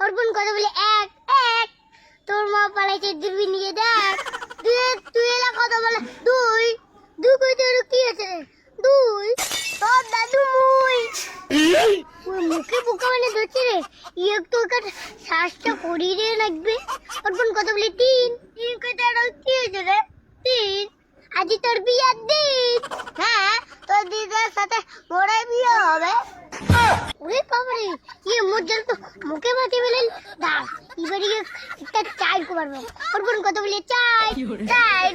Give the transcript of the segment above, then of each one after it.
অর্পণ কথা বলে এক এক, তোর মা পালাইছে দূরবীন নিয়ে দেখ। তুই তুই এলা কথা বলে দুই দুই কই তোর কি আছে রে? দুই তোর দাদু মুই ওই মুখে বোকা মানে ধরছে রে। একটু কাট শ্বাসটা করিয়ে লাগবে। অর্পণ কথা বলে তিন তিন কই তোর কি আছে রে? তিন আজ তোর বিয়ার দিন। হ্যাঁ তোর দিদার সাথে মোরে বিয়ে হবে। ওরে বাবারে ये মুজল তো মুখে মাটি বলেন দাঁড় এবারে একটা চাই করব। অর্পণ কথা বলে চাই চাই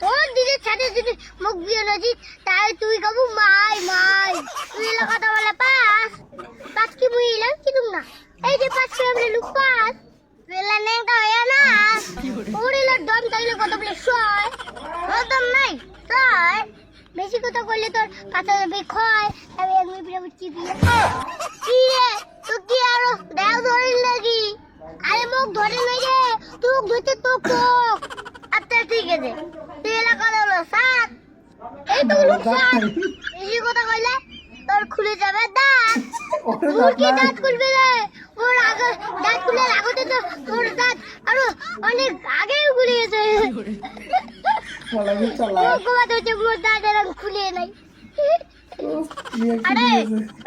তোর দিদির সাথে যদি মুখ বিয়ে নাজি তাই তুই কবু মাই মাই তুই এলা কথা বলে পাস পাস কি মুই এলাম কি তুমি না এই যে পাস করে আমরা লুক পাস বেলা নেংটা হয় না ওরে লা দম তাইলে কথা বলে ছয় দম নাই ছয় বেশি কথা কইলে তোর পাতা যাবে ক্ষয় আমি এক মিনিট পরে উঠছি দিয়ে কি রে তুই কি আরো দেও ধরিল লাগি আরে মুখ ধরে নাই রে তুই ধরতে তো কোক আচ্ছা ঠিক আছে তুই এলা কথা বলো সাত এই তো লোক সাত বেশি কথা কইলে তোর খুলে যাবে দাঁত তোর কি দাঁত খুলবে রে ওর আগে দাঁত খুলে লাগতে তো তোর দাঁত আরো অনেক আগেই খুলে গেছে বলাবি চালা কোবা তো মোর দাঁতের খুলে নাই আরে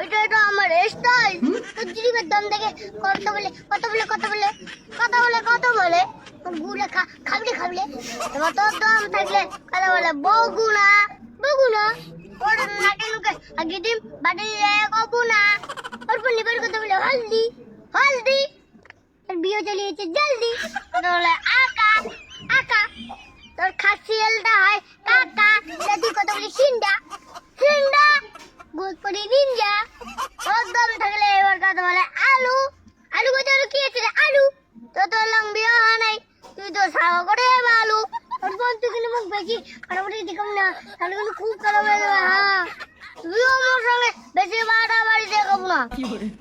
ওইটা তো আমার স্টাইল তো জিরিবের দম দেখে কথা বলে কথা বলে কথা বলে কথা বলে কথা বলে গুলা খাবলে খাবলে এবার তোর দম থাকলে কথা বলে বগুনা বগুনা ওর নাকে নুকে আগে দিন বাড়ি কবুনা ওর পর লিবার কথা বলে হলদি হলদি আর বিয়ে চলিয়েছে জলদি কথা বলে আকা আকা তোর খাসিয়েলটা হয় কাকা যদি কথা বলি সিন্ডা সিন্ডা গোলপরি নিনজা ওর দম থাকলে এবার কথা বলে আলু আলু কথা কি আছে রে আলু তো তোর লম্বি হয় নাই তুই তো সাওয়া করে আলু ওর বন্ধু কিন্তু মুখ বেশি কাটাকুটি দেখুন না তাহলে কিন্তু খুব খারাপ হয়ে যাবে। হ্যাঁ তুইও আমার সঙ্গে বেশি বাড়াবাড়ি দেখাবো না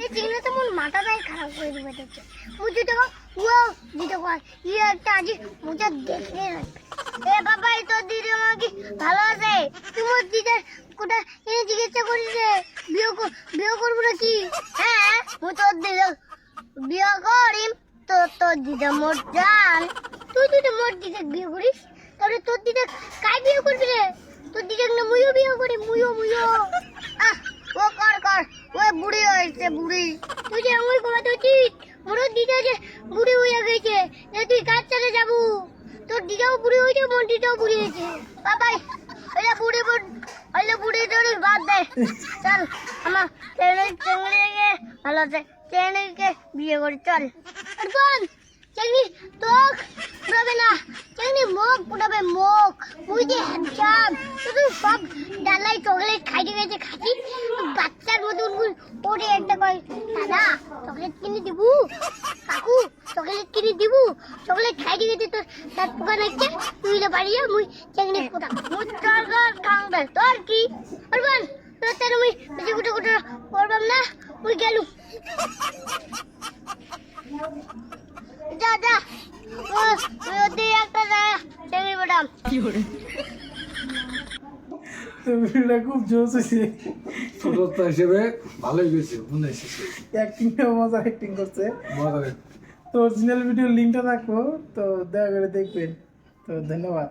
এই চিংড়ি তো মন মাথাটাই খারাপ করে দেবে দেখছে মুঝে দেখো ও দিতে কর ইয়ে একটা আজ মুঝে দেখে রাখবে এ বাবা এই তোর দিদি আমাকে ভালো আছে তোমার দিদার কোটা এনে জিজ্ঞাসা করিস রে বিয়ে করবো নাকি? হ্যাঁ মু তোর দিদা বিয়ে করিম তো তোর দিদা মোর জান তুই তো মোর দিদা বিয়ে করিস তাহলে তোর দিদা কাই বিয়ে করবি রে? তোর দিদা না মুইও বিয়ে করি মুইও আহ ও কর কর ও বুড়ি হয়েছে বুড়ি তুই যে আমি কমাতে উচিত মোর দিদা যে বুড়ি হয়ে গেছে তুই কাজ চলে যাবো তোর দিদাও বুড়ি হয়েছে মোর দিদাও বুড়ি হয়েছে বাবাই এটা বুড়ি হইলে বুড়ি ধরে বাদ দে চল আমার চেঙ্গড়িকে ভালো আছে চেঙ্গড়িকে বিয়ে করি চল অর্পণ চেঙ্গড়ি তোক পুরাবে না চেঙ্গড়ি মুখ পুরাবে মুখ মুই যে হ্যান্ডসাম শুধু সব ডালাই চকলেট খাইতে গেছে খাচ্ছি বাচ্চার মতন ওরে একটা কয় দাদা চকলেট কিনে দিব কাকু চকলেট কিনে দিব চকলেট খাইতে গেছে তোর দাঁত পোকা নাইছে তুই না বাড়িয়া মুই চেঙ্গড়ি পোকা মুই চরগর খাংবে তোর কি অর্পণ তোর তার মুই বেশি গুটো গুটো করবাম না মুই গেলু যা যা ওতে একটা চেঙ্গড়ি বড়াম কি করে তো ভিডিওটা খুব জোশ হয়েছে ছোটতা হিসেবে ভালোই গেছে মনে এসেছে অ্যাক্টিংটাও মজা অ্যাক্টিং করছে মজা তো অরিজিনাল ভিডিওর লিঙ্কটা রাখবো তো দয়া করে দেখবেন তো ধন্যবাদ।